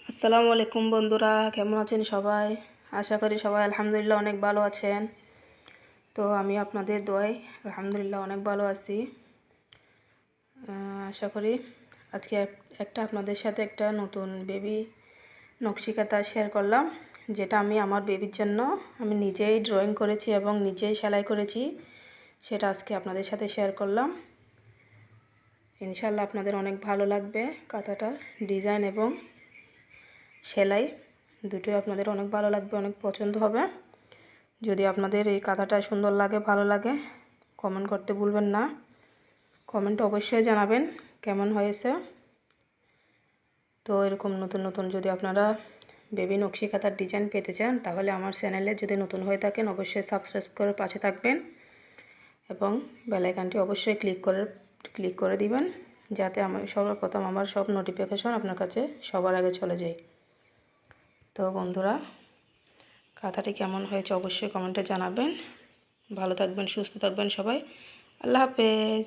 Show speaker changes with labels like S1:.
S1: আসসালামু আলাইকুম বন্ধুরা, কেমন আছেন সবাই? আশা করি সবাই আলহামদুলিল্লাহ অনেক ভালো আছেন। তো আমি আপনাদের দোয়ায় আলহামদুলিল্লাহ অনেক ভালো আছি। আশা করি আজকে একটা আপনাদের সাথে একটা নতুন বেবি নকশি কাঁথা শেয়ার করলাম, যেটা আমি আমার বেবির জন্য আমি নিজেই ড্রয়িং করেছি এবং নিজেই সেলাই করেছি। সেটা আজকে আপনাদের সাথে শেয়ার করলাম। ইনশাআল্লাহ আপনাদের অনেক ভালো লাগবে। কাঁথাটার ডিজাইন এবং সেলাই দুটোই আপনাদের অনেক ভালো লাগবে, অনেক পছন্দ হবে। যদি আপনাদের এই কাঁথাটা সুন্দর লাগে, ভালো লাগে, কমেন্ট করতে ভুলবেন না। কমেন্টে অবশ্যই জানাবেন কেমন হয়েছে। তো এরকম নতুন নতুন যদি আপনারা বেবি নকশি কাঁথার ডিজাইন পেতে চান, তাহলে আমার চ্যানেলে যদি নতুন হয়ে থাকেন অবশ্যই সাবস্ক্রাইব করে পাশে থাকবেন এবং বেল আইকনটি অবশ্যই ক্লিক করে দিবেন, যাতে সর্বপ্রথম আমার সব নোটিফিকেশন আপনার কাছে সবার আগে চলে যায়। তো বন্ধুরা, কাঁথাটি কেমন হয়েছে অবশ্যই কমেন্টে জানাবেন। ভালো থাকবেন, সুস্থ থাকবেন সবাই। আল্লাহ হাফেজ।